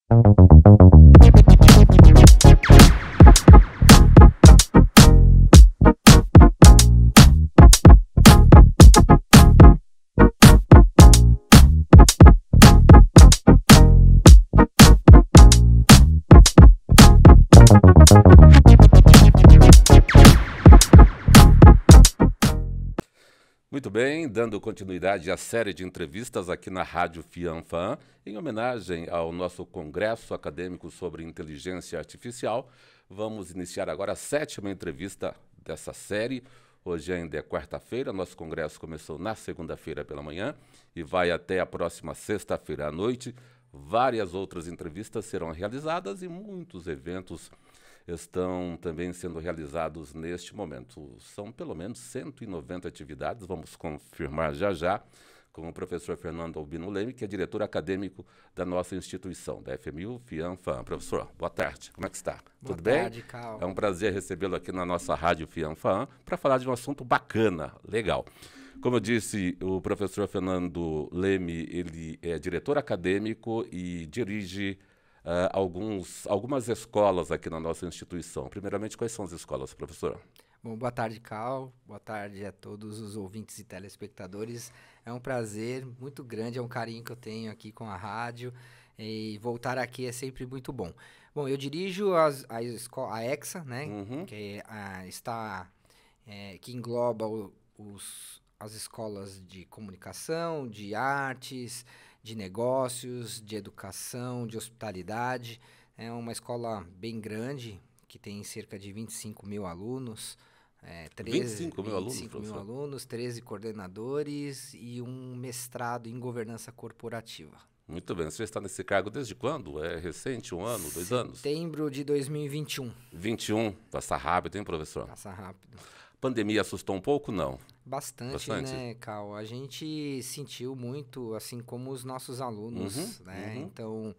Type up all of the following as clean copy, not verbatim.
Muito bem, dando continuidade à série de entrevistas aqui na Rádio FIANFAN, em homenagem ao nosso Congresso Acadêmico sobre Inteligência Artificial, vamos iniciar agora a 7ª entrevista dessa série. Hoje ainda é quarta-feira, nosso congresso começou na segunda-feira pela manhã e vai até a próxima sexta-feira à noite. Várias outras entrevistas serão realizadas e muitos eventos estão também sendo realizados neste momento. São pelo menos 190 atividades, vamos confirmar já já, com o professor Fernando Albino Leme, que é diretor acadêmico da nossa instituição, da FMU FIANFAN. Professor, boa tarde, como é que está? Tudo bem? Boa tarde, Cal. É um prazer recebê-lo aqui na nossa Rádio FIANFAN para falar de um assunto bacana, legal. Como eu disse, o professor Fernando Leme, ele é diretor acadêmico e dirige algumas escolas aqui na nossa instituição. Primeiramente, quais são as escolas, professor? Bom, boa tarde, Cal. Boa tarde a todos os ouvintes e telespectadores. É um prazer muito grande, é um carinho que eu tenho aqui com a rádio e voltar aqui é sempre muito bom. Bom, eu dirijo a EXA, né, que engloba as escolas de comunicação, de artes, de negócios, de educação, de hospitalidade. É uma escola bem grande, que tem cerca de 25 mil alunos. 25 mil alunos, 25 mil alunos, 13 coordenadores e um mestrado em governança corporativa. Muito bem. Você está nesse cargo desde quando? É recente? 1 ano, 2 anos? Setembro de 2021. 21. Passa rápido, hein, professor? Passa rápido. Pandemia assustou um pouco, não? Bastante, né, Cal? A gente sentiu muito, assim como os nossos alunos, né? Então,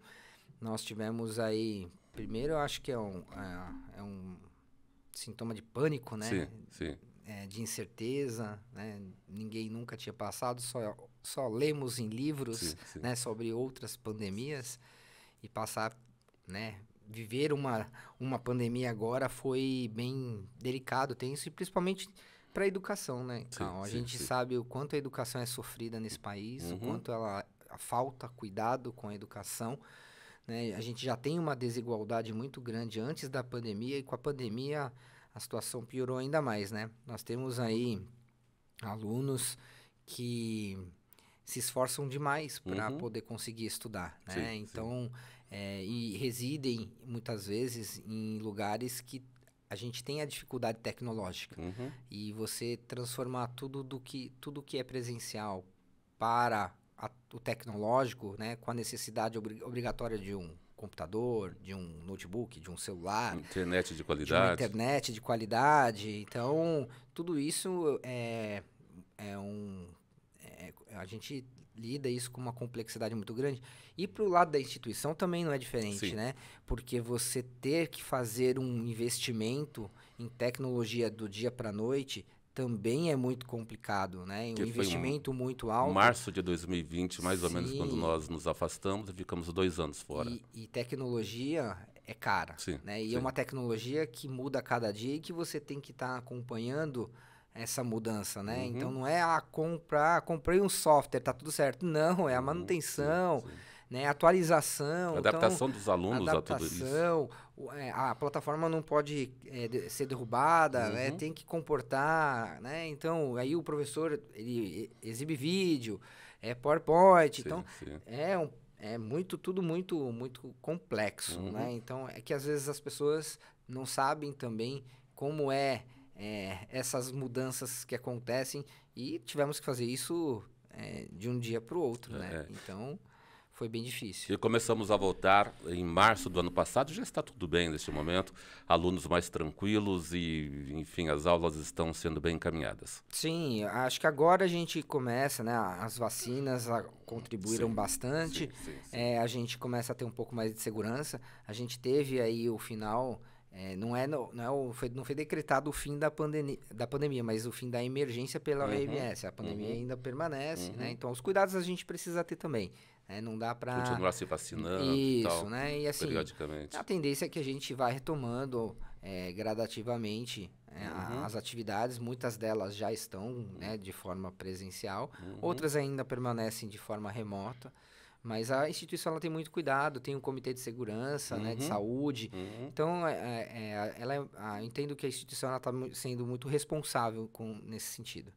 nós tivemos aí... Primeiro, eu acho que é um sintoma de pânico, né? Sim. De incerteza, né? Ninguém nunca tinha passado, só lemos em livros, sim. Né, sobre outras pandemias. E passar, né... Viver uma pandemia agora foi bem delicado, tem isso, e principalmente para a educação, né, Cal? A gente sabe o quanto a educação é sofrida nesse país, o quanto falta cuidado com a educação, né? A gente já tem uma desigualdade muito grande antes da pandemia, e com a pandemia a situação piorou ainda mais, né? Nós temos aí alunos que se esforçam demais para poder conseguir estudar, né? Então, e residem muitas vezes em lugares que a gente tem a dificuldade tecnológica. E você transformar tudo que é presencial para o tecnológico, né? Com a necessidade obrigatória de um computador, de um notebook, de um celular. Internet de qualidade. De uma internet de qualidade. Então, tudo isso a gente lida isso com uma complexidade muito grande. E para o lado da instituição também não é diferente, né? Porque você ter que fazer um investimento em tecnologia do dia para a noite também é muito complicado, né? Um investimento muito alto. Março de 2020, mais ou menos, quando nós nos afastamos e ficamos 2 anos fora. E tecnologia é cara, né? E é uma tecnologia que muda a cada dia e que você tem que estar acompanhando essa mudança, né? Então não é comprei um software, tá tudo certo. Não, é a manutenção, né? Atualização. Adaptação dos alunos a tudo isso. A plataforma não pode ser derrubada, né? Tem que comportar, né? Então, aí o professor, ele exibe vídeo, PowerPoint, então tudo muito complexo, né? Então, é que às vezes as pessoas não sabem também como essas mudanças que acontecem, e tivemos que fazer isso de um dia para o outro, né? Então, foi bem difícil. E começamos a voltar em março do ano passado, já está tudo bem neste momento, alunos mais tranquilos e, enfim, as aulas estão sendo bem encaminhadas. Sim, acho que agora a gente começa, né? As vacinas contribuíram bastante, a gente começa a ter um pouco mais de segurança. A gente teve aí o final... não foi decretado o fim da pandemia, mas o fim da emergência pela OMS. A pandemia ainda permanece, né? Então, os cuidados a gente precisa ter também, Não dá para... Continuar se vacinando e tal, né? E assim, periodicamente. a tendência é que a gente vai retomando gradativamente as atividades. Muitas delas já estão de forma presencial, outras ainda permanecem de forma remota. Mas a instituição ela tem muito cuidado, tem um comitê de segurança, de saúde. Então, eu entendo que a instituição está sendo muito responsável nesse sentido.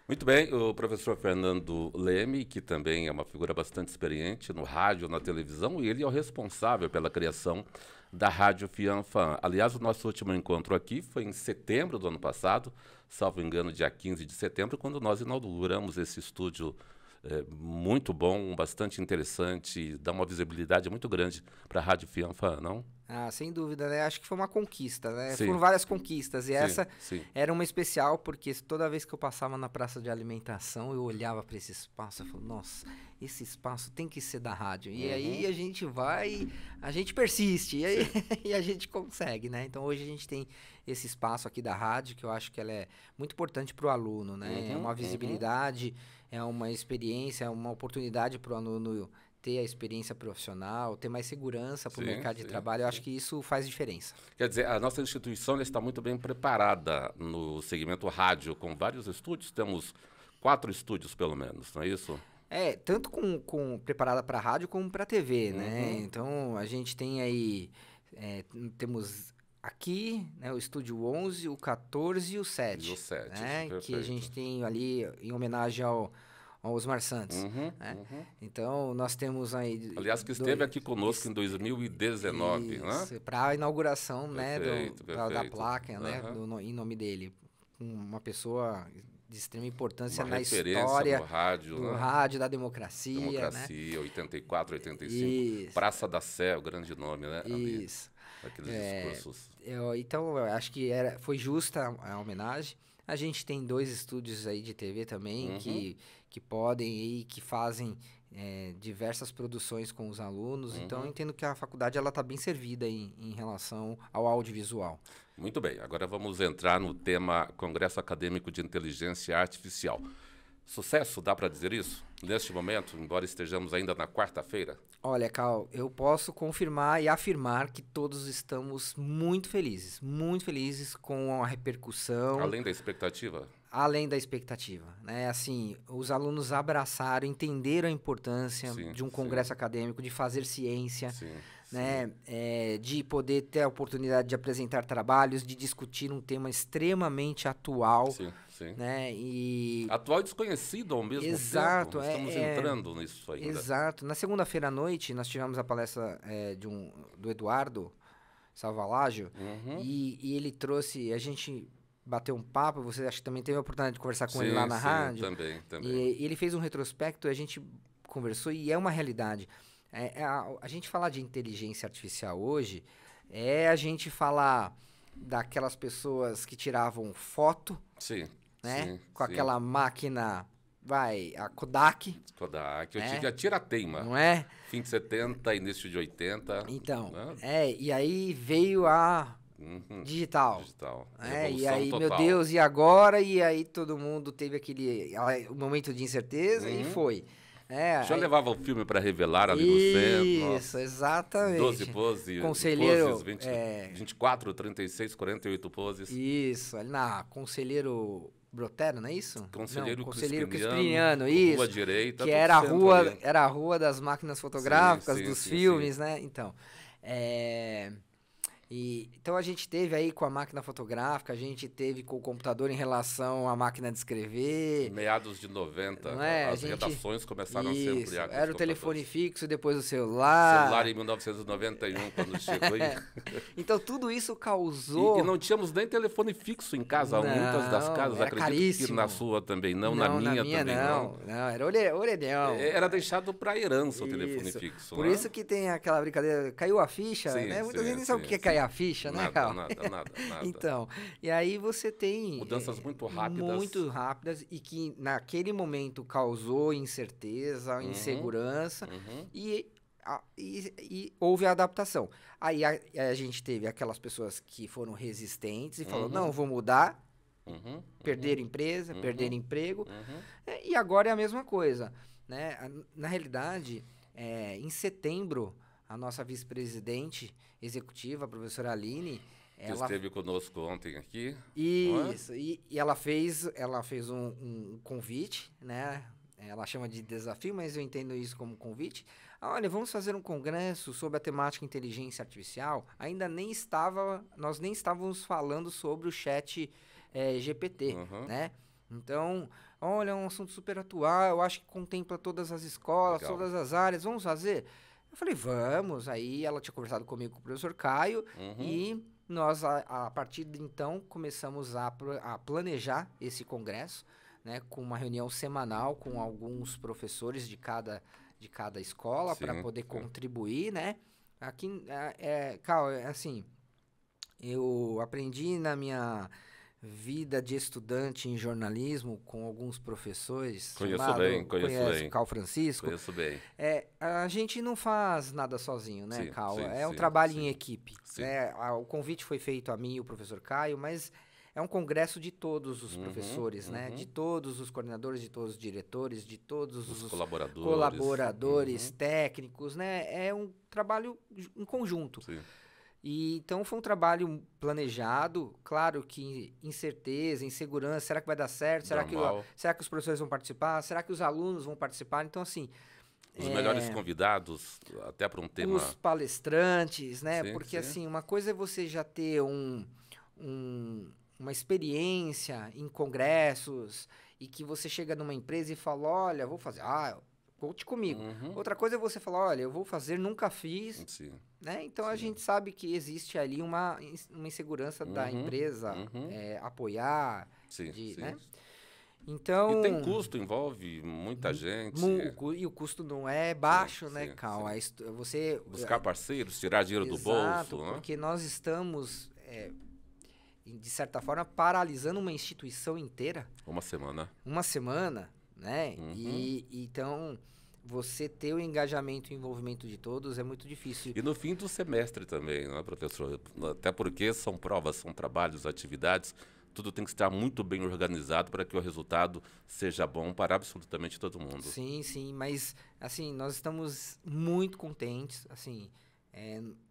Muito bem, o professor Fernando Leme, que também é uma figura bastante experiente no rádio, na televisão, e ele é o responsável pela criação da Rádio Fianfan. Aliás, o nosso último encontro aqui foi em setembro do ano passado, salvo engano, dia 15 de setembro, quando nós inauguramos esse estúdio muito bom, bastante interessante, dá uma visibilidade muito grande para a Rádio Fianfan, não? Ah, sem dúvida, né? Acho que foi uma conquista, né? Sim. Foram várias conquistas. E essa sim. era uma especial, porque toda vez que eu passava na praça de alimentação, eu olhava para esse espaço e falava, nossa, esse espaço tem que ser da rádio. E aí a gente vai, a gente persiste, e, aí, e a gente consegue, né? Então hoje a gente tem esse espaço aqui da rádio, que eu acho que ela é muito importante para o aluno, né? É uma visibilidade, é uma experiência, é uma oportunidade para o aluno ter a experiência profissional, ter mais segurança para o mercado de trabalho. Eu acho que isso faz diferença. Quer dizer, a nossa instituição está muito bem preparada no segmento rádio, com vários estúdios. Temos 4 estúdios, pelo menos, não é isso? Tanto preparada para rádio como para TV, né? Então, a gente tem aí... temos aqui, né, o Estúdio 11, o 14 e o 7. E o 7, né? Que a gente tem ali em homenagem ao Osmar Santos. Então, nós temos aí... Aliás, que esteve aqui conosco em 2019, né? Para a inauguração Perfeito. da placa, né? Em nome dele. Uma pessoa de extrema importância na história no rádio, do rádio, da democracia. Democracia, né? 84, 85. Isso. Praça da Sé, o grande nome, né? Isso. Ali, aqueles discursos. Então, eu acho que foi justa a homenagem. A gente tem 2 estúdios aí de TV também que podem e que fazem diversas produções com os alunos. Então, eu entendo que a faculdade está bem servida em relação ao audiovisual. Muito bem. Agora vamos entrar no tema Congresso Acadêmico de Inteligência Artificial. Sucesso, dá para dizer isso? Neste momento, embora estejamos ainda na quarta-feira? Olha, Cal, eu posso confirmar e afirmar que todos estamos muito felizes com a repercussão. Além da expectativa? Além da expectativa, né? Assim, os alunos abraçaram, entenderam a importância de um congresso acadêmico, de fazer ciência, né? De poder ter a oportunidade de apresentar trabalhos, de discutir um tema extremamente atual. Né? Atual e desconhecido ao mesmo tempo. Estamos entrando nisso ainda. Exato. Na segunda-feira à noite, nós tivemos a palestra do Eduardo Salvalágio, e ele trouxe... A gente bateu um papo, você acha que também teve a oportunidade de conversar com ele lá na rádio? Também. E ele fez um retrospecto, a gente conversou, e é uma realidade. A gente falar de inteligência artificial hoje a gente falar daquelas pessoas que tiravam foto, com aquela máquina, a Kodak. Eu tive a tira-teima. Não é? Fim de 70, início de 80. Então, e aí veio a digital. E aí, total. meu Deus, e agora? E aí todo mundo teve aquele momento de incerteza e foi. O senhor levava o filme para revelar ali no centro. Isso, exatamente. 12 poses. Conselheiro. 24, 36, 48 poses. Isso, ali na Conselheiro Brotero, não é isso? Conselheiro Crispiniano, isso. Rua Direita. Que era a rua das máquinas fotográficas, dos filmes, né? Então, então a gente teve aí com a máquina fotográfica, a gente teve com o computador em relação à máquina de escrever. Meados de 90, as redações começaram a ser ampliadas. Era o telefone fixo, depois o celular. Celular em 1991, quando chegou. Então tudo isso causou... E não tínhamos nem telefone fixo em casa, muitas das casas, era acredito caríssimo. Que na sua também não, na minha também não. Não, era orelhão. Era deixado para herança o telefone fixo. Por isso que tem aquela brincadeira, caiu a ficha, né? Muita gente nem sabe o que é cair a ficha, né, Cal? Nada. Então, e aí você tem... Mudanças muito rápidas. Muito rápidas e que naquele momento causou incerteza, insegurança e houve a adaptação. Aí a gente teve aquelas pessoas que foram resistentes e falaram, não, vou mudar, perder empresa, perder emprego, e agora é a mesma coisa, né? Na realidade... Em setembro, a nossa vice-presidente executiva, a professora Aline, que esteve conosco ontem aqui. Isso, e ela fez um convite, né? Ela chama de desafio, mas eu entendo isso como convite. Olha, vamos fazer um congresso sobre a temática inteligência artificial. Nós nem estávamos falando sobre o chat GPT, né? Então, olha, é um assunto super atual, eu acho que contempla todas as escolas, legal, todas as áreas, vamos fazer? Eu falei, vamos. Aí ela tinha conversado comigo com o professor Caio e nós, a partir de então, começamos a planejar esse congresso, né, com uma reunião semanal com alguns professores de cada escola para poder contribuir, né? Aqui, Cal, assim, eu aprendi na minha vida de estudante em jornalismo com alguns professores. Conheço o Cal Francisco. Conheço bem. A gente não faz nada sozinho, né, Cal? Um sim, trabalho em equipe. O convite foi feito a mim e o professor Caio, mas é um congresso de todos os professores, né? De todos os coordenadores, de todos os diretores, de todos os colaboradores técnicos, né? É um trabalho em conjunto. Sim. E, então foi um trabalho planejado, claro que incerteza, insegurança, será que vai dar certo? Será que os professores vão participar? Será que os alunos vão participar? Então, assim... Os melhores convidados, até para um tema... Os palestrantes, né? Porque, assim, uma coisa é você já ter uma experiência em congressos e que você chega numa empresa e fala, olha, vou fazer... conte comigo. Outra coisa é você falar, olha, eu vou fazer, nunca fiz. Sim. Né? Então, a gente sabe que existe ali uma insegurança da empresa apoiar. Né? Então, e tem custo, envolve muita gente. E o custo não é baixo, né, Cal? Você buscar parceiros, tirar dinheiro do bolso. Porque nós estamos, de certa forma, paralisando uma instituição inteira. Uma semana, né? E então... Você ter o engajamento e o envolvimento de todos é muito difícil. E no fim do semestre também, não é, professor? Até porque são provas, são trabalhos, atividades, tudo tem que estar muito bem organizado para que o resultado seja bom para absolutamente todo mundo. Sim, mas assim, nós estamos muito contentes, assim,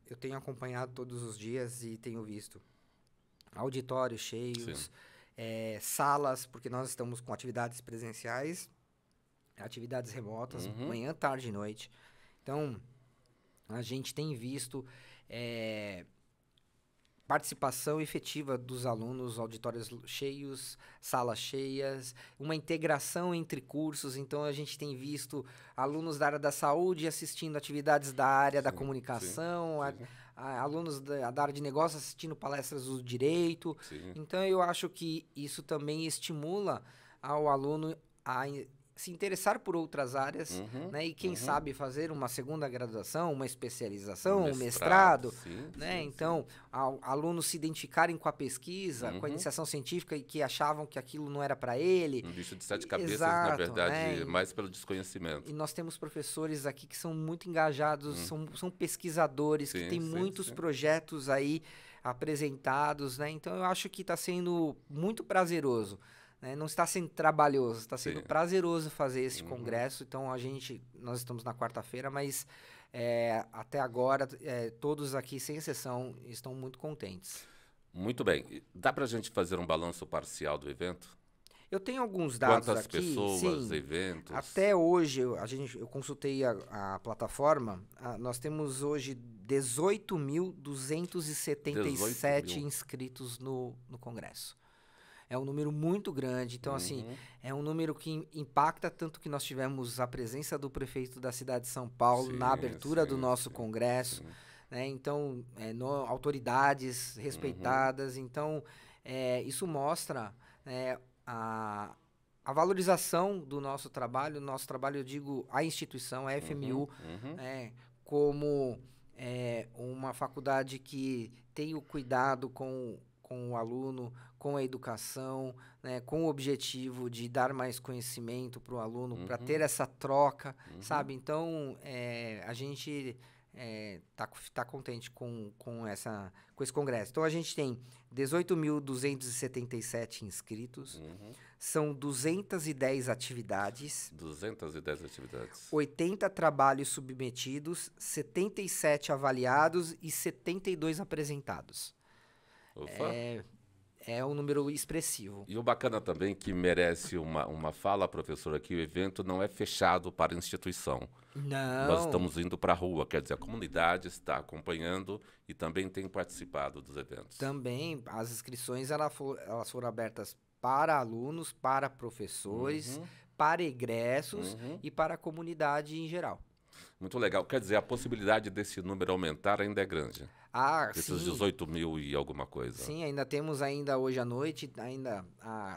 eu tenho acompanhado todos os dias e tenho visto auditórios cheios, salas, porque nós estamos com atividades presenciais, atividades remotas, manhã, tarde e noite. Então, a gente tem visto participação efetiva dos alunos, auditórios cheios, salas cheias, uma integração entre cursos. Então, a gente tem visto alunos da área da saúde assistindo atividades da área da comunicação, alunos da área de negócios assistindo palestras do direito. Então, eu acho que isso também estimula ao aluno a se interessar por outras áreas, né? E quem sabe fazer uma segunda graduação, uma especialização, um mestrado, né? Então, alunos se identificarem com a pesquisa, com a iniciação científica e que achavam que aquilo não era para ele. Um bicho de sete cabeças, na verdade, mais pelo desconhecimento. E nós temos professores aqui que são muito engajados, são pesquisadores, que têm muitos projetos aí apresentados, né? Então, eu acho que está sendo muito prazeroso. Não está sendo trabalhoso, está sendo prazeroso fazer esse congresso. Então, nós estamos na quarta-feira, mas até agora, todos aqui, sem exceção, estão muito contentes. Muito bem. Dá para a gente fazer um balanço parcial do evento? Eu tenho alguns dados aqui. Quantas pessoas, sim, eventos? Até hoje, eu consultei a plataforma, nós temos hoje 18.277 inscritos no congresso. É um número muito grande, então assim, é um número que impacta, tanto que nós tivemos a presença do prefeito da cidade de São Paulo na abertura do nosso congresso, né? Então, autoridades respeitadas, então isso mostra a valorização do nosso trabalho, eu digo a instituição, a FMU, como uma faculdade que tem o cuidado com o aluno, com a educação, né, com o objetivo de dar mais conhecimento para o aluno, para ter essa troca, sabe? Então, a gente tá contente com esse congresso. Então, a gente tem 18.277 inscritos, são 210 atividades. 210 atividades. 80 trabalhos submetidos, 77 avaliados e 72 apresentados. Ufa. É um número expressivo. E o bacana também que merece uma fala, professora, que o evento não é fechado para a instituição. Não. Nós estamos indo para a rua, quer dizer, a comunidade está acompanhando e também tem participado dos eventos. Também, as inscrições elas foram abertas para alunos, para professores, para egressos e para a comunidade em geral. Muito legal. Quer dizer, a possibilidade desse número aumentar ainda é grande. Esses Sim. 18 mil e alguma coisa. Sim, ainda temos hoje à noite,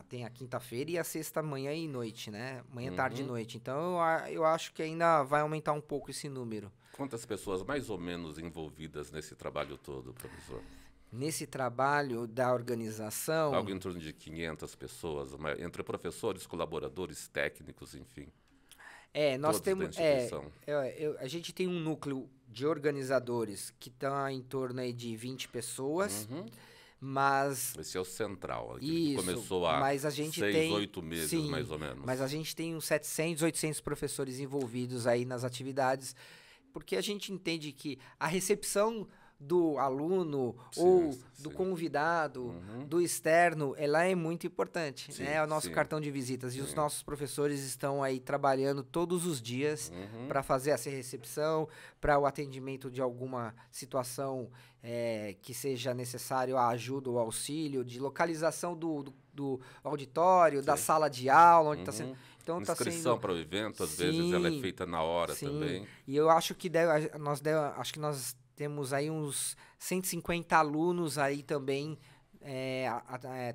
tem a quinta-feira e a sexta manhã e noite, né? Manhã, tarde e noite. Então, eu acho que ainda vai aumentar um pouco esse número. Quantas pessoas mais ou menos envolvidas nesse trabalho todo, professor? Nesse trabalho da organização... Algo em torno de 500 pessoas, entre professores, colaboradores, técnicos, enfim. Nós Todos temos... da instituição. A gente tem um núcleo de organizadores que está em torno aí de 20 pessoas, mas... Esse é o central, que começou há mas a gente 6, 8 meses, sim, mais ou menos. Mas a gente tem uns 700, 800 professores envolvidos aí nas atividades, porque a gente entende que a recepção do aluno ou do convidado, do externo, ela é muito importante. É o nosso cartão de visitas. E os nossos professores estão aí trabalhando todos os dias para fazer essa recepção, para o atendimento de alguma situação que seja necessário a ajuda ou auxílio, de localização do auditório, da sala de aula, onde está sendo... Então, inscrição para o evento, às vezes ela é feita na hora também. E eu acho que nós temos aí uns 150 alunos aí também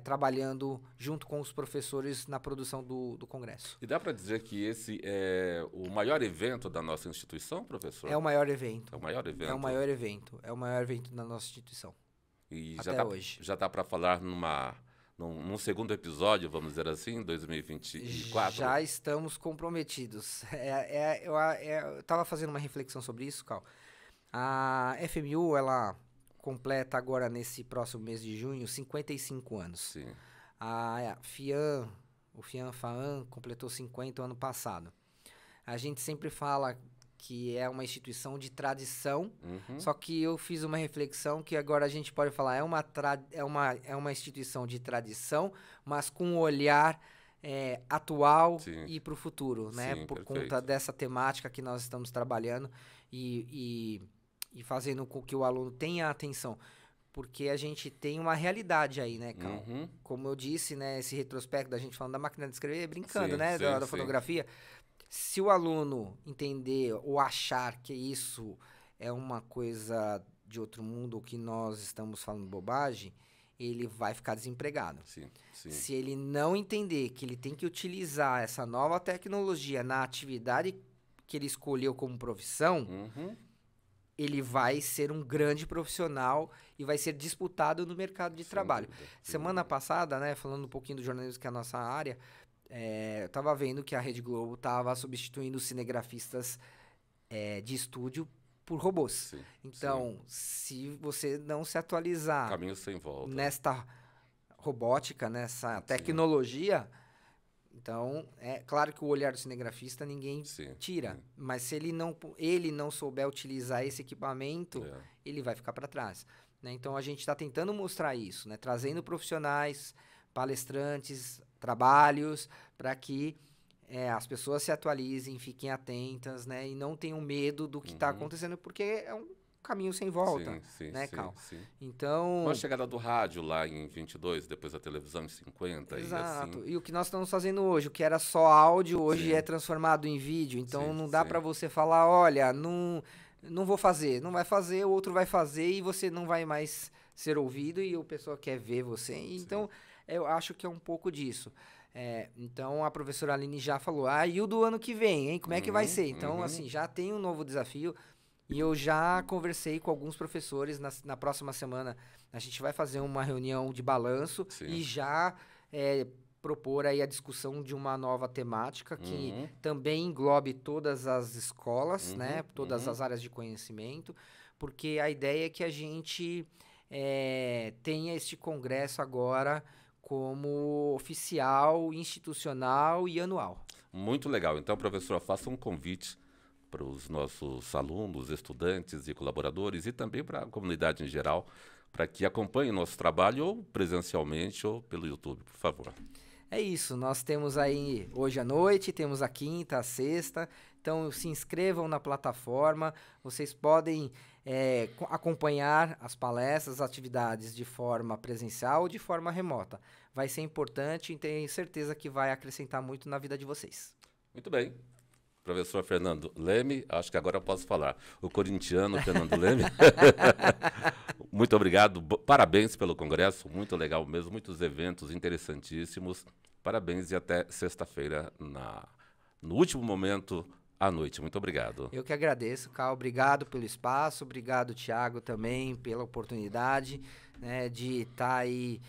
trabalhando junto com os professores na produção do congresso. E dá para dizer que esse é o maior evento da nossa instituição, professor? É o maior evento. É o maior evento? É o maior evento. É o maior evento da nossa instituição. E até hoje. Já dá para falar num segundo episódio, vamos dizer assim, 2024? Já estamos comprometidos. Eu estava fazendo uma reflexão sobre isso, Cal. A FMU, ela completa agora, nesse próximo mês de junho, 55 anos. Sim. A o FIAN-FAAN, completou 50 ano passado. A gente sempre fala que é uma instituição de tradição, só que eu fiz uma reflexão que agora a gente pode falar, é uma instituição de tradição, mas com um olhar atual e para o futuro, né? Por conta dessa temática que nós estamos trabalhando e fazendo com que o aluno tenha atenção. Porque a gente tem uma realidade aí, né, Cal? Como eu disse, né, esse retrospecto da gente falando da máquina de escrever, brincando, né, da fotografia. Se o aluno entender ou achar que isso é uma coisa de outro mundo, ou que nós estamos falando bobagem, ele vai ficar desempregado. Se ele não entender que ele tem que utilizar essa nova tecnologia na atividade que ele escolheu como profissão, ele vai ser um grande profissional e vai ser disputado no mercado de trabalho. Semana passada, né, falando um pouquinho do jornalismo, que é a nossa área, eu estava vendo que a Rede Globo estava substituindo os cinegrafistas de estúdio por robôs. Então, se você não se atualizar caminho sem volta nesta robótica, nessa tecnologia, então, é claro que o olhar do cinegrafista ninguém tira, mas se ele não souber utilizar esse equipamento, ele vai ficar para trás, né? Então, a gente está tentando mostrar isso, né? Trazendo profissionais, palestrantes, trabalhos, para que as pessoas se atualizem, fiquem atentas, né? E não tenham medo do que está acontecendo, porque é um caminho sem volta, né, Cal? Então... Com a chegada do rádio lá em 22, depois a televisão em 50. Exato. E o que nós estamos fazendo hoje, o que era só áudio, hoje é transformado em vídeo. Então, não dá para você falar, olha, não vou fazer. Não vai fazer, o outro vai fazer e você não vai mais ser ouvido e a pessoa quer ver você. Então, eu acho que é um pouco disso. Então, a professora Aline já falou, e o do ano que vem, hein? Como é que vai ser? Então, assim, já tem um novo desafio. E eu já conversei com alguns professores. Na próxima semana, a gente vai fazer uma reunião de balanço e já propor aí a discussão de uma nova temática que também englobe todas as escolas, né? Todas as áreas de conhecimento, porque a ideia é que a gente tenha este congresso agora como oficial, institucional e anual. Muito legal. Então, professor, faça um convite para os nossos alunos, estudantes e colaboradores e também para a comunidade em geral, para que acompanhe o nosso trabalho ou presencialmente ou pelo YouTube, por favor. É isso, nós temos aí hoje à noite, temos a quinta, a sexta, então se inscrevam na plataforma, vocês podem acompanhar as palestras, as atividades de forma presencial ou de forma remota. Vai ser importante e tenho certeza que vai acrescentar muito na vida de vocês. Muito bem. Professor Fernando Leme, acho que agora eu posso falar. O corintiano Fernando Leme. Muito obrigado, parabéns pelo congresso, muito legal mesmo, muitos eventos interessantíssimos. Parabéns e até sexta-feira, no último momento à noite. Muito obrigado. Eu que agradeço, Carl. Obrigado pelo espaço, obrigado, Thiago, também pela oportunidade, né, de estar aí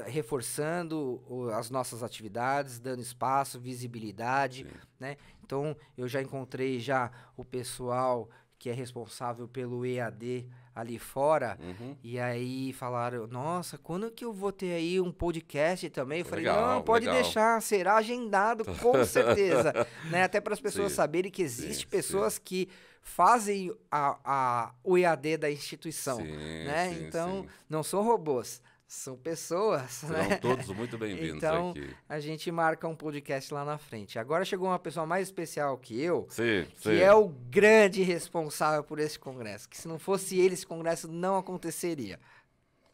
reforçando as nossas atividades, dando espaço, visibilidade, né? Então, eu já encontrei o pessoal que é responsável pelo EAD ali fora, e aí falaram, nossa, quando que eu vou ter aí um podcast também? Eu falei, não, pode deixar, será agendado, com certeza, né? Até para as pessoas saberem que existem pessoas que fazem o EAD da instituição, né? Então, não são robôs. São pessoas, Serão né? todos muito bem-vindos então, aqui. A gente marca um podcast lá na frente. Agora chegou uma pessoa mais especial que eu, que é o grande responsável por esse congresso. Que se não fosse ele, esse congresso não aconteceria.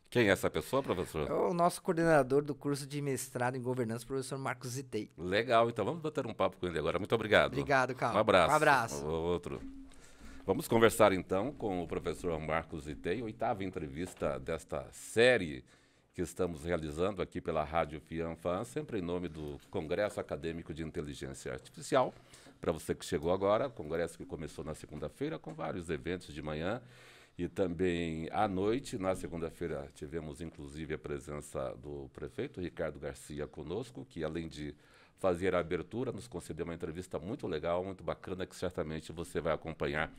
Quem é essa pessoa, professor? É o nosso coordenador do curso de mestrado em governança, professor Marcos Zitei. Legal, então vamos bater um papo com ele agora. Muito obrigado. Obrigado, Carl. Um abraço. Um abraço. Outro. Vamos conversar então com o professor Marcos Zitei, oitava entrevista desta série que estamos realizando aqui pela Rádio Fianfan, sempre em nome do Congresso Acadêmico de Inteligência Artificial. Para você que chegou agora, congresso que começou na segunda-feira com vários eventos de manhã e também à noite. Na segunda-feira tivemos inclusive a presença do prefeito Ricardo Garcia conosco, que além de fazer a abertura, nos concedeu uma entrevista muito legal, muito bacana, que certamente você vai acompanhar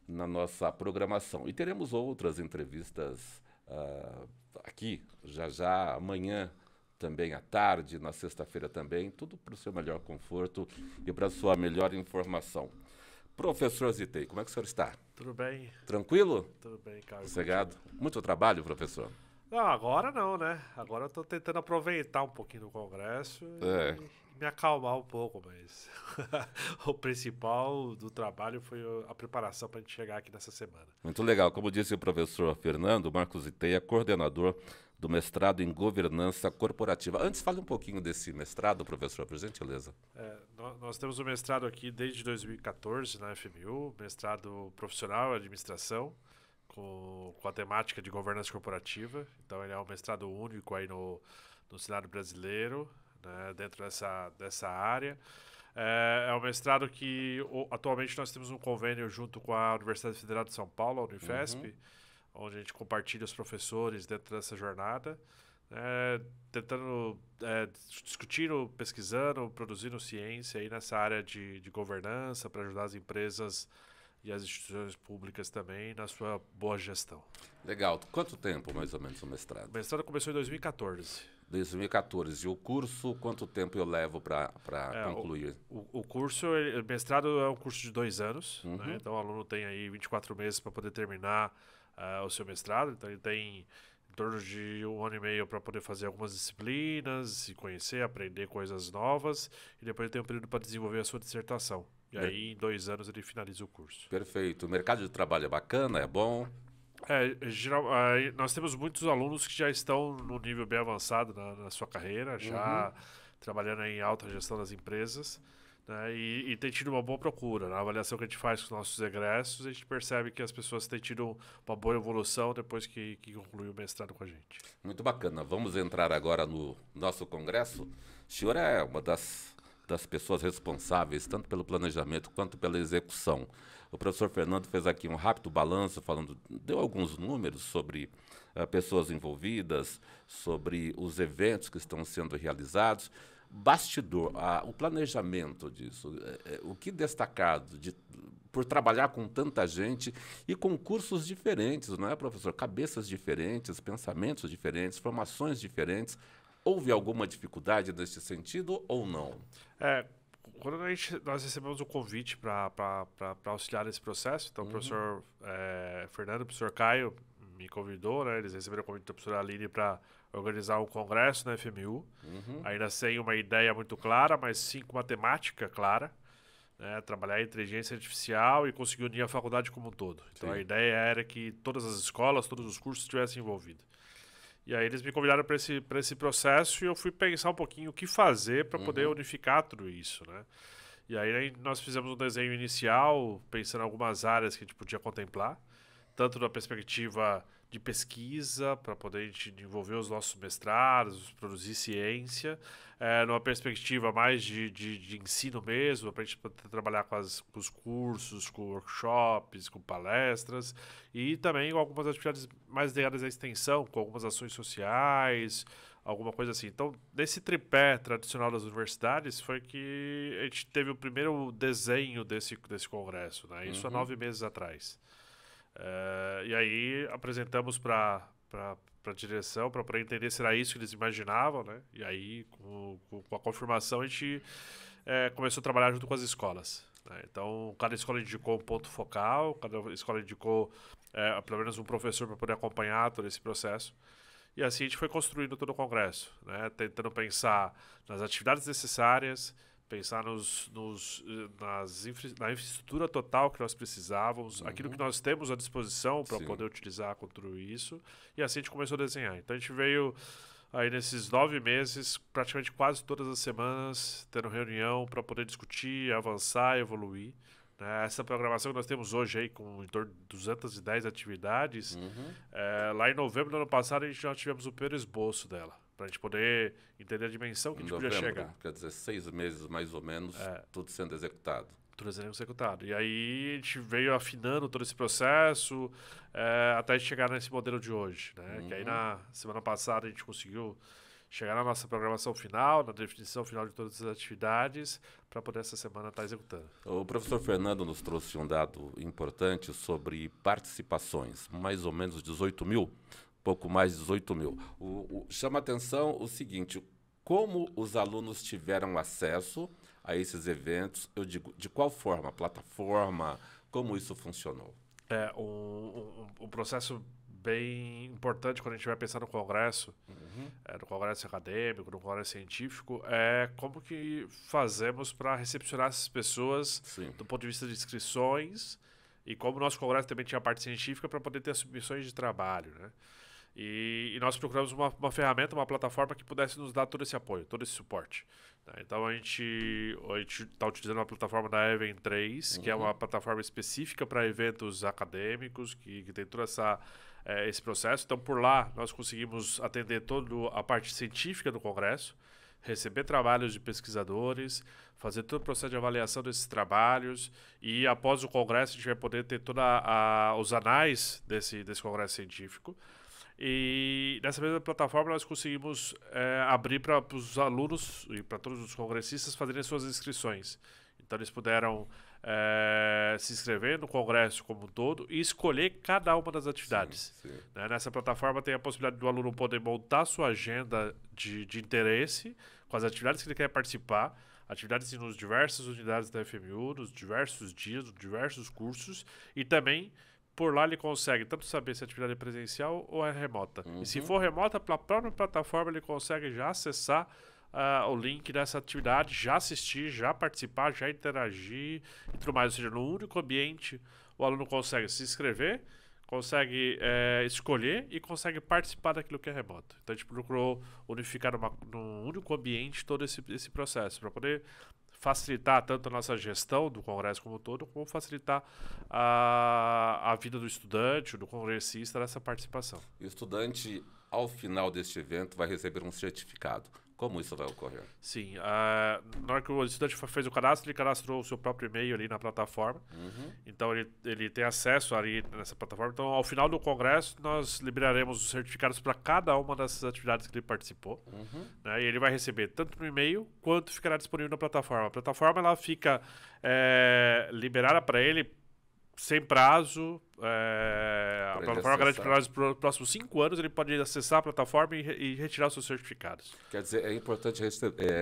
na nossa programação. E teremos outras entrevistas aqui, já amanhã, também à tarde, na sexta-feira também, tudo para o seu melhor conforto e para a sua melhor informação. Professor Zitei, como é que o senhor está? Tudo bem. Tranquilo? Tudo bem, Carlos. Sossegado? Muito trabalho, professor? Não, agora não, né? Agora eu estou tentando aproveitar um pouquinho do congresso e me acalmar um pouco, mas o principal do trabalho foi a preparação para a gente chegar aqui nessa semana. Muito legal. Como disse o professor Fernando, Marcos Zitei é coordenador do mestrado em governança corporativa. Antes, fale um pouquinho desse mestrado, professor, por gentileza. Nós temos o mestrado aqui desde 2014 na FMU, mestrado profissional em administração, com a temática de governança corporativa. Então, ele é um mestrado único aí no cenário brasileiro, né, dentro dessa área. É um mestrado que atualmente nós temos um convênio junto com a Universidade Federal de São Paulo, a Unifesp, onde a gente compartilha os professores dentro dessa jornada, tentando, discutindo, pesquisando, produzindo ciência aí nessa área de governança para ajudar as empresas e as instituições públicas também na sua boa gestão. Legal. Quanto tempo, mais ou menos, o mestrado? O mestrado começou em 2014. 2014. E o curso, quanto tempo eu levo para concluir? O curso, o mestrado é um curso de 2 anos, né? Então o aluno tem aí 24 meses para poder terminar o seu mestrado. Então ele tem em torno de 1 ano e meio para poder fazer algumas disciplinas, se conhecer, aprender coisas novas, e depois ele tem um período para desenvolver a sua dissertação. E aí, em 2 anos, ele finaliza o curso. Perfeito. O mercado de trabalho é bacana, é bom? Nós temos muitos alunos que já estão no nível bem avançado na sua carreira, já trabalhando em alta gestão das empresas, né, e tem tido uma boa procura. Na avaliação que a gente faz com os nossos egressos, a gente percebe que as pessoas têm tido uma boa evolução depois que concluiu o mestrado com a gente. Muito bacana. Vamos entrar agora no nosso congresso. O senhor é uma das pessoas responsáveis, tanto pelo planejamento quanto pela execução. O professor Fernando fez aqui um rápido balanço, deu alguns números sobre pessoas envolvidas, sobre os eventos que estão sendo realizados, bastidor, o planejamento disso, o que destacado por trabalhar com tanta gente e com cursos diferentes, não é, professor? Cabeças diferentes, pensamentos diferentes, formações diferentes. Houve alguma dificuldade nesse sentido ou não? Quando nós recebemos o convite para auxiliar nesse processo, então o professor Fernando e o professor Caio me convidou, né? Eles receberam o convite da professora Aline para organizar um congresso na FMU, ainda sem uma ideia muito clara, mas sim com uma temática clara, né? Trabalhar a inteligência artificial e conseguir unir a faculdade como um todo. Então a ideia era que todas as escolas, todos os cursos estivessem envolvidos. E aí eles me convidaram para esse processo e eu fui pensar um pouquinho o que fazer para poder unificar tudo isso, né? E aí nós fizemos um desenho inicial, pensando em algumas áreas que a gente podia contemplar, tanto da perspectiva de pesquisa, para poder a gente desenvolver os nossos mestrados, produzir ciência, numa perspectiva mais de ensino mesmo, para a gente poder trabalhar com os cursos, com workshops, com palestras, e também com algumas atividades mais ligadas à extensão, com algumas ações sociais, alguma coisa assim. Então, nesse tripé tradicional das universidades, foi que a gente teve o primeiro desenho desse congresso, né? Isso há 9 meses atrás. E aí apresentamos para a direção para poder entender se era isso que eles imaginavam, né? E aí, com a confirmação, a gente começou a trabalhar junto com as escolas, né? Então, cada escola indicou um ponto focal, cada escola indicou pelo menos um professor para poder acompanhar todo esse processo. E assim a gente foi construindo todo o congresso, né? Tentando pensar nas atividades necessárias, pensar na infraestrutura total que nós precisávamos, aquilo que nós temos à disposição para poder utilizar com tudo isso, e assim a gente começou a desenhar. Então a gente veio aí nesses 9 meses, praticamente quase todas as semanas, tendo reunião para poder discutir, avançar, evoluir, né? Essa programação que nós temos hoje aí, com em torno de 210 atividades, lá em novembro do ano passado a gente já tivemos o primeiro esboço dela, para a gente poder entender a dimensão que a gente podia chegar. Quer dizer, 6 meses mais ou menos, tudo sendo executado. Tudo sendo executado. E aí a gente veio afinando todo esse processo até a gente chegar nesse modelo de hoje, né? Que aí na semana passada a gente conseguiu chegar na nossa programação final, na definição final de todas as atividades, para poder essa semana estar executando. O professor Fernando nos trouxe um dado importante sobre participações, mais ou menos 18 mil. Pouco mais de 18 mil. Chama a atenção o seguinte: como os alunos tiveram acesso a esses eventos? Eu digo, de qual forma? Plataforma? Como isso funcionou? Um processo bem importante quando a gente vai pensar no congresso, no congresso acadêmico, no congresso científico, é como que fazemos para recepcionar essas pessoas do ponto de vista de inscrições, e como o nosso congresso também tinha a parte científica para poder ter submissões de trabalho, né? E nós procuramos uma ferramenta, uma plataforma que pudesse nos dar todo esse apoio, todo esse suporte, né? Então a gente está utilizando uma plataforma da Even 3, que é uma plataforma específica para eventos acadêmicos, que tem toda esse processo. Então por lá nós conseguimos atender toda a parte científica do congresso, receber trabalhos de pesquisadores, fazer todo o processo de avaliação desses trabalhos, e após o congresso a gente vai poder ter todos os anais desse congresso científico. E nessa mesma plataforma nós conseguimos abrir para os alunos e para todos os congressistas fazerem suas inscrições. Então eles puderam se inscrever no congresso como um todo e escolher cada uma das atividades. Né? Nessa plataforma tem a possibilidade do aluno poder montar sua agenda de interesse com as atividades que ele quer participar, atividades nos diversas unidades da FMU, nos diversos dias, nos diversos cursos, e também por lá ele consegue tanto saber se a atividade é presencial ou é remota. E se for remota, pela própria plataforma ele consegue já acessar o link dessa atividade, já assistir, já participar, já interagir e tudo mais. Ou seja, no único ambiente o aluno consegue se inscrever, consegue escolher e consegue participar daquilo que é remoto. Então a gente procurou unificar num único ambiente todo esse processo, para poder facilitar tanto a nossa gestão do congresso como um todo, como facilitar a vida do estudante, do congressista nessa participação. O estudante, ao final deste evento, vai receber um certificado. Como isso vai ocorrer? Sim. Na hora que o estudante fez o cadastro, ele cadastrou o seu próprio e-mail ali na plataforma. Então, ele tem acesso ali nessa plataforma. Então, ao final do congresso, nós liberaremos os certificados para cada uma dessas atividades que ele participou. Né? E ele vai receber tanto no e-mail, quanto ficará disponível na plataforma. A plataforma ela fica liberada para ele sem prazo. A plataforma garante para nós, para os próximos 5 anos, ele pode acessar a plataforma e retirar os seus certificados. Quer dizer, é importante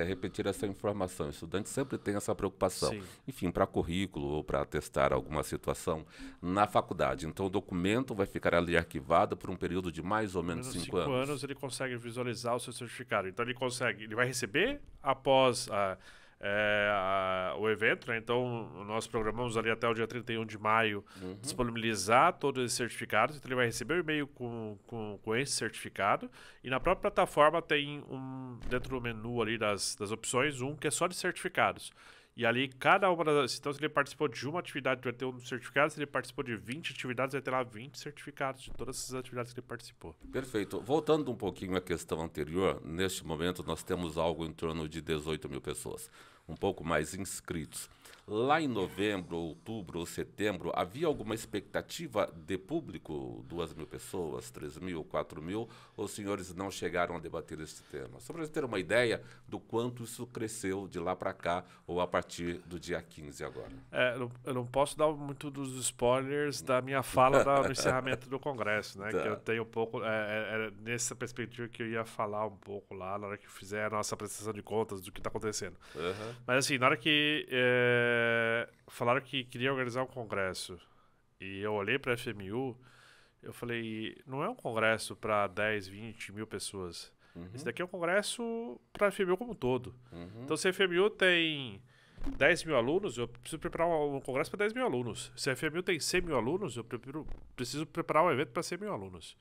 repetir essa informação. O estudante sempre tem essa preocupação. Sim. Enfim, para currículo ou para testar alguma situação na faculdade. Então, o documento vai ficar ali arquivado por um período de mais ou menos 5 anos. 5 anos ele consegue visualizar o seu certificado. Então, ele vai receber após o evento, né? Então nós programamos ali até o dia 31 de maio disponibilizar todos esses certificados. Então ele vai receber o e-mail com esse certificado, e na própria plataforma tem dentro do menu ali das opções, que é só de certificados. E ali, cada uma das... Então, se ele participou de uma atividade, vai ter um certificado. Se ele participou de 20 atividades, vai ter lá 20 certificados de todas essas atividades que ele participou. Perfeito. Voltando um pouquinho à questão anterior, neste momento nós temos algo em torno de 18 mil pessoas, um pouco mais inscritos. Lá em novembro, outubro ou setembro, havia alguma expectativa de público? 2 mil pessoas, 3 mil, 4 mil? Ou os senhores não chegaram a debater este tema? Só para ter uma ideia do quanto isso cresceu de lá para cá, ou a partir do dia 15 agora. Eu não posso dar muito dos spoilers da minha fala no encerramento do congresso, né? Tá. Que eu tenho um pouco... nessa perspectiva que eu ia falar um pouco lá, na hora que fizer a nossa prestação de contas do que está acontecendo. Mas assim, na hora que... falaram que queria organizar um congresso e eu olhei para a FMU, eu falei, não é um congresso para 10, 20 mil pessoas. Esse daqui é um congresso para a FMU como um todo. Então, se a FMU tem 10 mil alunos, eu preciso preparar um congresso para 10 mil alunos. Se a FMU tem 100 mil alunos, eu preciso preparar um evento para 100 mil alunos.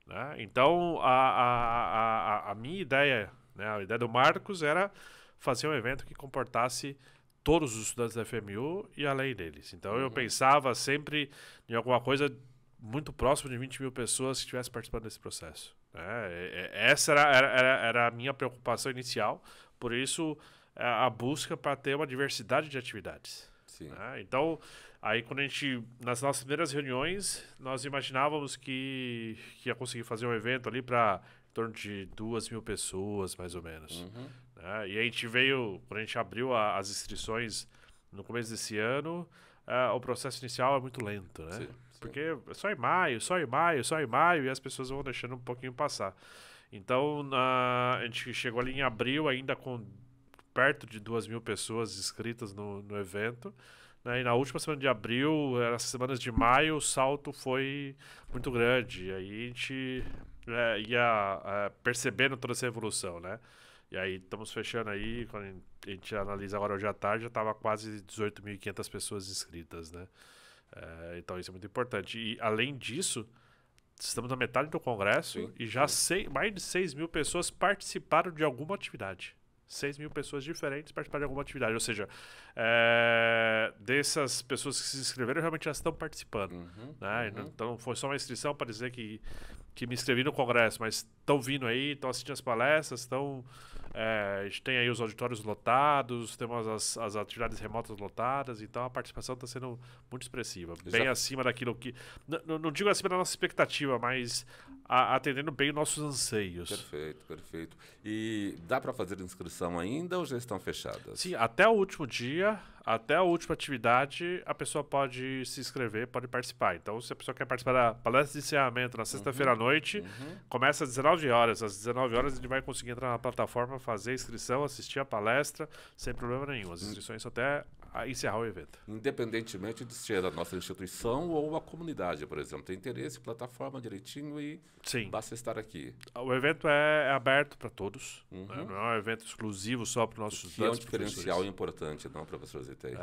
Né? Então, a minha ideia, né, a ideia do Marcos era fazer um evento que comportasse todos os estudantes da FMU e além deles. Então, eu pensava sempre em alguma coisa muito próximo de 20 mil pessoas que estivessem participando desse processo. Essa era a minha preocupação inicial. Por isso, a busca para ter uma diversidade de atividades. Sim. Então, aí quando nas nossas primeiras reuniões, nós imaginávamos que ia conseguir fazer um evento ali para em torno de 2 mil pessoas, mais ou menos. E a gente quando a gente abriu as inscrições no começo desse ano, o processo inicial é muito lento, né? Sim. Porque é só em maio, e as pessoas vão deixando um pouquinho passar. Então, a gente chegou ali em abril ainda com perto de 2 mil pessoas inscritas no evento. Né? E na última semana de abril, nas semanas de maio, o salto foi muito grande. E aí a gente ia percebendo toda essa evolução, né? E aí estamos fechando aí, quando a gente analisa agora hoje à tarde, já estava quase 18.500 pessoas inscritas, né? Então isso é muito importante. E além disso, estamos na metade do congresso e já mais de 6 mil pessoas participaram de alguma atividade. 6 mil pessoas diferentes participaram de alguma atividade. Ou seja, dessas pessoas que se inscreveram, realmente já estão participando. Né? Então não foi só uma inscrição para dizer que me inscrevi no congresso, mas estão vindo aí, estão assistindo as palestras, a gente tem aí os auditórios lotados, temos as atividades remotas lotadas, então a participação está sendo muito expressiva, bem acima daquilo que... Não digo acima da nossa expectativa, mas atendendo bem os nossos anseios. Perfeito. E dá para fazer inscrição ainda ou já estão fechadas? Sim, até o último dia, até a última atividade, a pessoa pode se inscrever, pode participar. Então, se a pessoa quer participar da palestra de encerramento na sexta-feira à noite, começa às 19 horas. Às 19 horas, ele vai conseguir entrar na plataforma, fazer a inscrição, assistir a palestra, sem problema nenhum. As inscrições são até encerrar o evento. Independentemente de ser a nossa instituição ou a comunidade, por exemplo. Tem interesse, plataforma direitinho e basta estar aqui. O evento é aberto para todos. Né? Não é um evento exclusivo só para os nossos estudantes. É um diferencial importante, não, professor Zitei?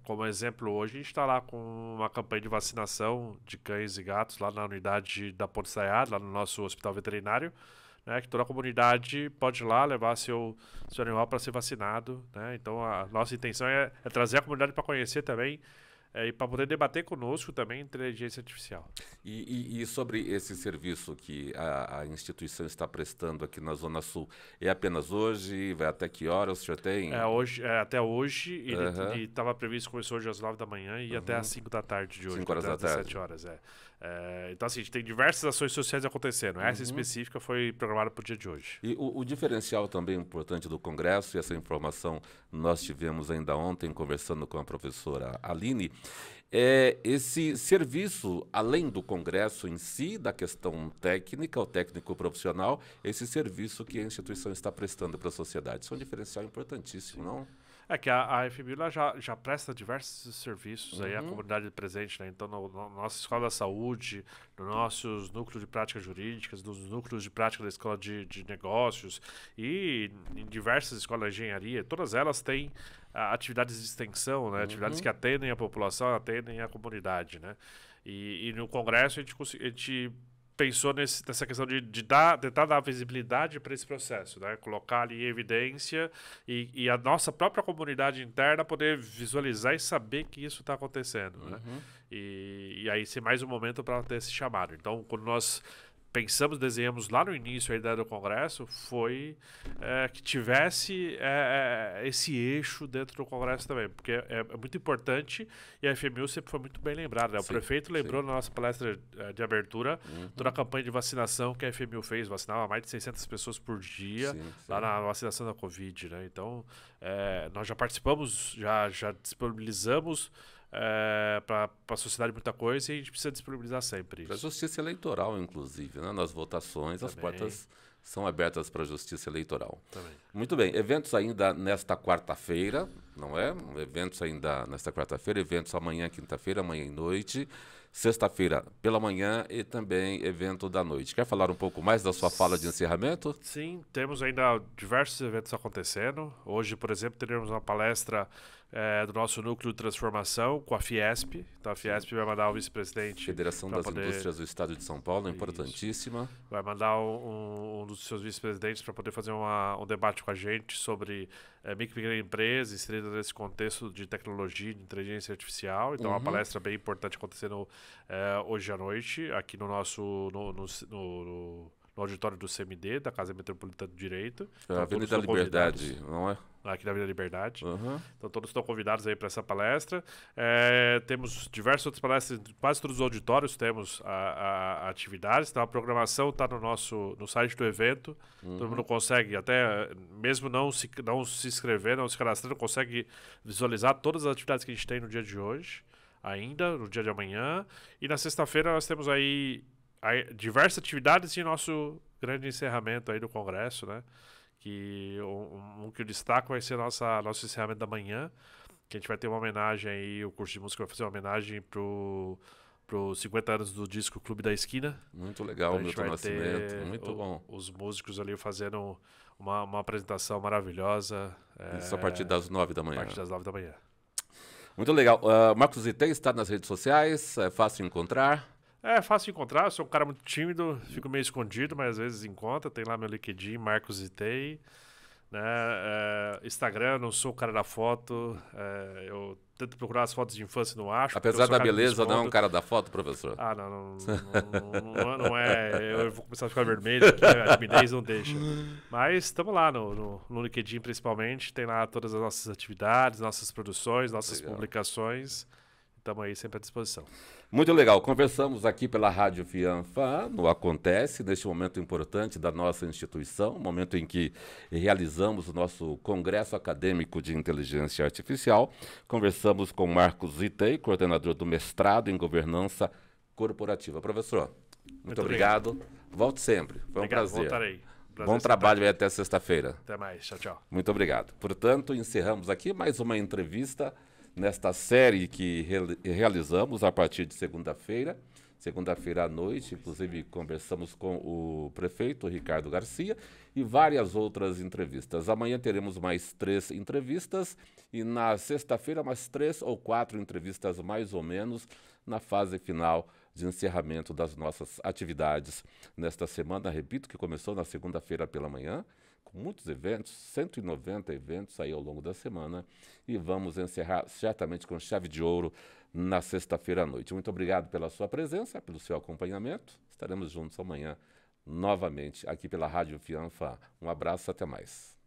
Como exemplo, hoje a gente está lá com uma campanha de vacinação de cães e gatos lá na unidade da Ponte Sayad, lá no nosso hospital veterinário. Né, que toda a comunidade pode ir lá levar seu animal para ser vacinado. Né? Então, a nossa intenção é trazer a comunidade para conhecer também e para poder debater conosco também inteligência artificial. E sobre esse serviço que a instituição está prestando aqui na Zona Sul, é apenas hoje? Vai até que horas o senhor tem? Até hoje, ele estava previsto, começou hoje às 9 da manhã e até às 5 da tarde de hoje. 5 horas até da às tarde. 17 horas, então, assim, a gente tem diversas ações sociais acontecendo. Essa específica foi programada para o dia de hoje. E o diferencial também importante do Congresso, e essa informação nós tivemos ainda ontem, conversando com a professora Aline, é esse serviço, além do Congresso em si, da questão técnica, o técnico profissional, esse serviço que a instituição está prestando para a sociedade. Isso é um diferencial importantíssimo, não? É que a FMU ela já presta diversos serviços aí à comunidade presente, né? Então, na nossa Escola da Saúde, nos nossos núcleos de práticas jurídicas, nos núcleos de prática da Escola de Negócios e em diversas escolas de engenharia, todas elas têm atividades de extensão, né? Atividades que atendem a população, atendem a comunidade, né? E no Congresso a gente pensou nessa questão de tentar dar visibilidade para esse processo, né? Colocar ali em evidência e a nossa própria comunidade interna poder visualizar e saber que isso está acontecendo, né? E aí ser mais um momento para ter esse chamado. Então, quando nós desenhamos lá no início a ideia do Congresso, foi que tivesse esse eixo dentro do Congresso também, porque é muito importante e a FMU sempre foi muito bem lembrada, né? O prefeito lembrou na nossa palestra de abertura toda a campanha de vacinação que a FMU fez, vacinava mais de 600 pessoas por dia lá na vacinação da Covid, né? Então, nós já participamos, já disponibilizamos para a sociedade muita coisa e a gente precisa disponibilizar sempre isso. Para a justiça eleitoral, inclusive, né? Nas votações, as portas são abertas para a justiça eleitoral. Também. Muito bem, eventos ainda nesta quarta-feira, não é? Eventos ainda nesta quarta-feira, eventos amanhã, quinta-feira, amanhã e noite, sexta-feira pela manhã e também evento da noite. Quer falar um pouco mais da sua fala de encerramento? Sim, temos ainda diversos eventos acontecendo. Hoje, por exemplo, teremos uma palestra do nosso núcleo de transformação com a Fiesp. Então, a Fiesp vai mandar o vice-presidente... Federação das Indústrias do Estado de São Paulo, importantíssima. Vai mandar um dos seus vice-presidentes para poder fazer um debate com a gente sobre micro e pequena empresa, inserida nesse contexto de tecnologia, de inteligência artificial. Então, uma palestra bem importante acontecendo hoje à noite, aqui no nosso... no auditório do CMD, da Casa Metropolitana do Direito. Então, Avenida Liberdade, não é? Aqui na Avenida Liberdade. Então, todos estão convidados aí para essa palestra. Temos diversas outras palestras, quase todos os auditórios temos atividades. Então, a programação está no site do evento. Todo mundo consegue, até mesmo não se inscrever, não se cadastrando, consegue visualizar todas as atividades que a gente tem no dia de hoje, ainda, no dia de amanhã. E na sexta-feira nós temos aí diversas atividades e nosso grande encerramento aí do Congresso, né? Que que eu destaco vai ser nosso encerramento da manhã, que a gente vai ter uma homenagem aí, o curso de música vai fazer uma homenagem pro 50 anos do disco Clube da Esquina. Muito legal, então, Milton Nascimento, muito bom. Os músicos ali fazendo uma apresentação maravilhosa. Isso a partir das 9 da manhã. A partir das 9 da manhã. Muito legal. Marcos Itei está nas redes sociais, é fácil encontrar? É fácil de encontrar, eu sou um cara muito tímido, fico meio escondido, mas às vezes encontra. Tem lá meu LinkedIn, Marcos Itei. Né? Instagram, não sou o cara da foto. Eu tento procurar as fotos de infância e não acho. Apesar da beleza, não é um cara da foto, professor? Ah, não é. Eu vou começar a ficar vermelho, aqui, a timidez não deixa. Mas estamos lá no LinkedIn, principalmente. Tem lá todas as nossas atividades, nossas produções, nossas publicações. Estamos aí sempre à disposição. Muito legal. Conversamos aqui pela Rádio Fianfa, no Acontece, neste momento importante da nossa instituição, momento em que realizamos o nosso Congresso Acadêmico de Inteligência Artificial. Conversamos com Marcos Itei, coordenador do mestrado em Governança Corporativa. Professor, muito obrigado. Volte sempre. Foi um prazer. Voltarei. Bom trabalho e até sexta-feira. Até mais. Tchau, tchau. Muito obrigado. Portanto, encerramos aqui mais uma entrevista nesta série que realizamos a partir de segunda-feira à noite. Inclusive, conversamos com o prefeito Ricardo Garcia e várias outras entrevistas. Amanhã teremos mais 3 entrevistas e na sexta-feira mais 3 ou 4 entrevistas, mais ou menos, na fase final de encerramento das nossas atividades nesta semana. Repito que começou na segunda-feira pela manhã, com muitos eventos, 190 eventos aí ao longo da semana, e vamos encerrar certamente com chave de ouro na sexta-feira à noite. Muito obrigado pela sua presença, pelo seu acompanhamento. Estaremos juntos amanhã novamente aqui pela Rádio Fianfa. Um abraço, até mais.